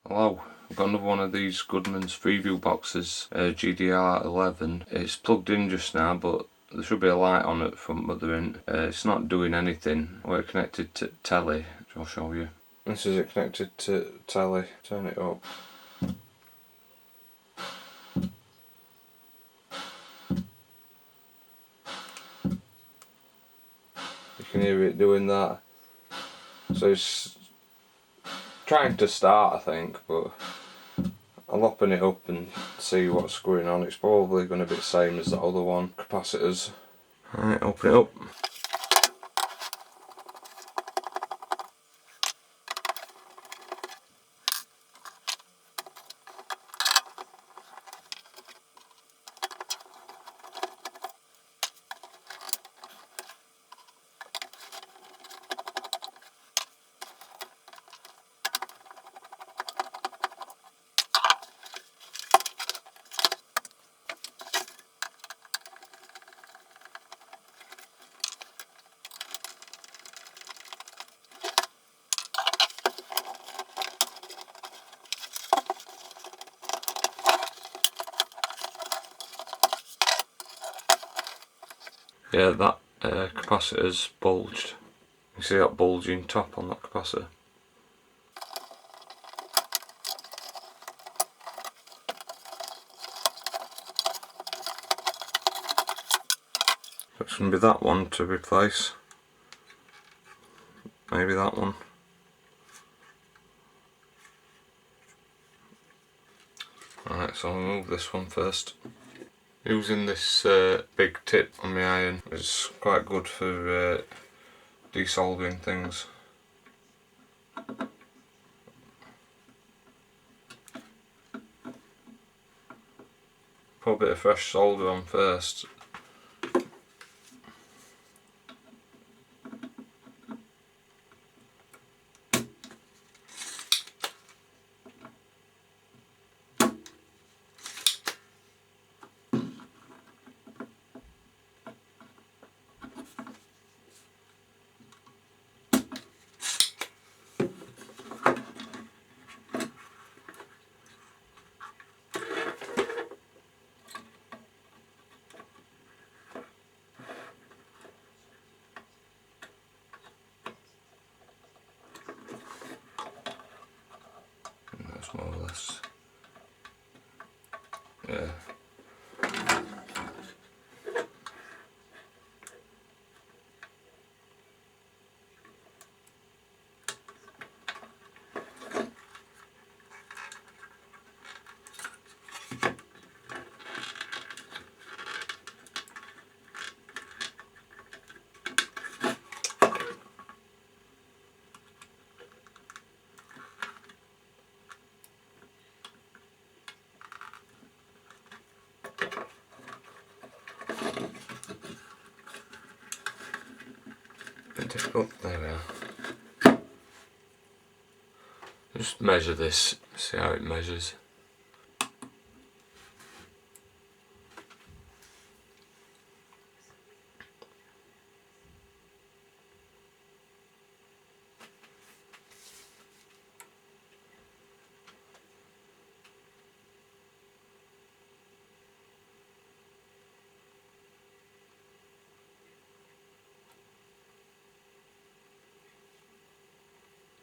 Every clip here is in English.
Hello, I've got another one of these Goodmans Freeview boxes, GDR11. It's plugged in just now, but there should be a light on at the front, but there isn't. It's not doing anything. We're connected to telly, which I'll show you. This is it connected to telly. Turn it up. You can hear it doing that. So it's trying to start, I think, but I'll open it up and see what's going on. It's probably going to be the same as the other one. Capacitors. Alright, open it up. Yeah, that capacitor's bulged. You see that bulging top on that capacitor? So it's going to be that one to replace. Maybe that one. Alright, so I'll remove this one first. Using this big tip on my iron is quite good for desoldering things. Put a bit of fresh solder on first. That's more or less. Yeah. Bit difficult. There we are. Just measure this, see how it measures.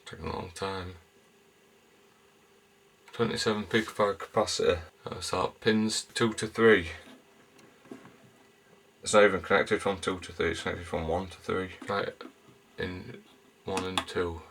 Taking a long time. 27 picofarad capacitor. So that pins 2 to 3. It's not even connected from 2 to 3, it's connected from 1 to 3. Right in 1 and 2.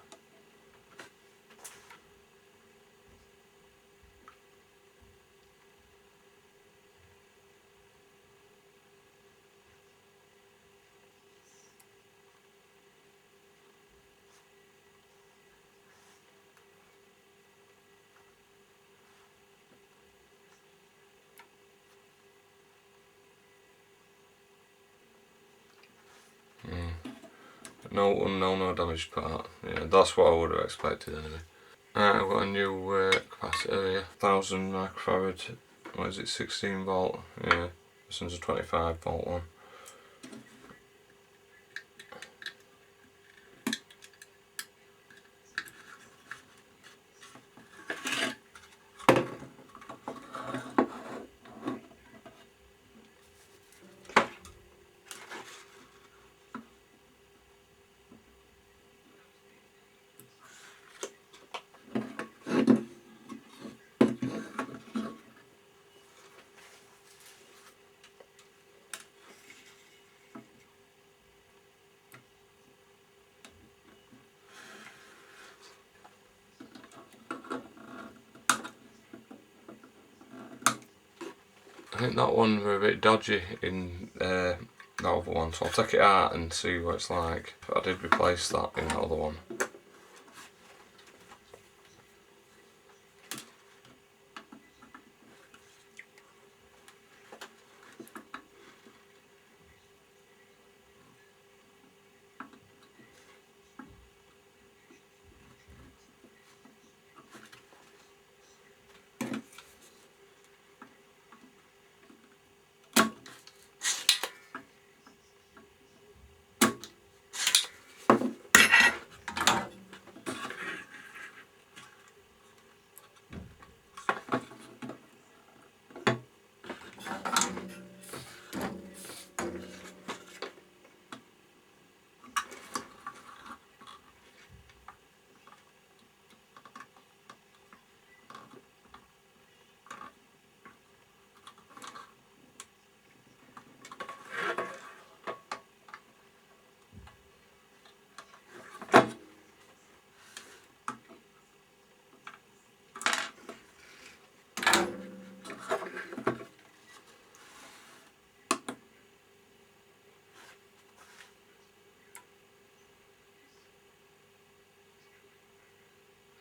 No unknown or damaged part. Yeah, that's what I would have expected anyway. Right, I've got a new capacitor here. 1000 microfarad. What is it? 16 volt. Yeah, this one's a 25 volt one. I think that one were a bit dodgy in that other one, so I'll take it out and see what it's like. But I did replace that in that other one.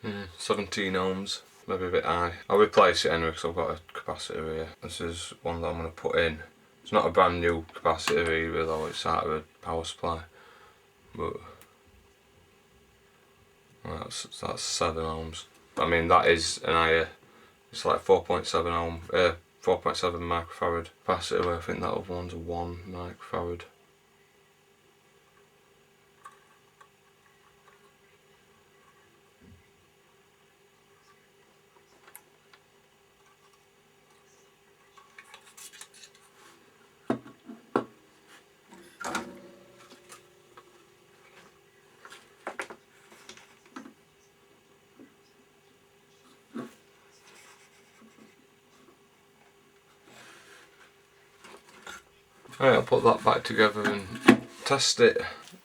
Mm, 17 ohms, maybe a bit high. I'll replace it anyway because I've got a capacitor here. This is one that I'm going to put in. It's not a brand new capacitor either though, it's out of a power supply. But that's 7 ohms. I mean that is an higher, it's like 4.7 ohm, 4.7 microfarad capacitor. I think that other one's a 1 microfarad. Right, I'll put that back together and test it.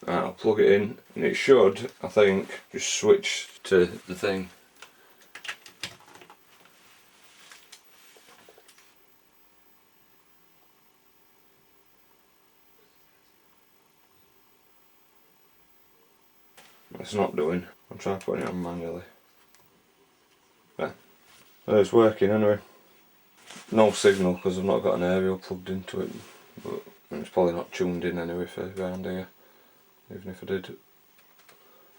Right, I'll plug it in and it should, I think, just switch to the thing. It's not doing. I'll try putting it on manually. Yeah, well, it's working anyway. No signal because I've not got an aerial plugged into it, but it's probably not tuned in anyway for around here, even if I did.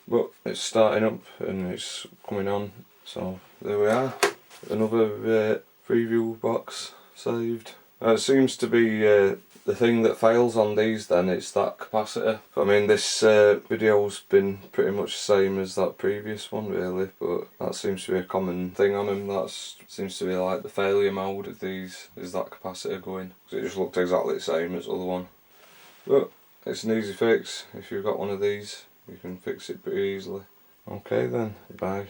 But it's starting up and it's coming on, so there we are. Another Freeview box saved. It seems to be the thing that fails on these then, it's that capacitor. I mean this video's been pretty much the same as that previous one really, but that seems to be a common thing on them. That seems to be like the failure mode of these, is that capacitor going. Because it just looked exactly the same as the other one. But it's an easy fix. If you've got one of these you can fix it pretty easily. Okay then, bye.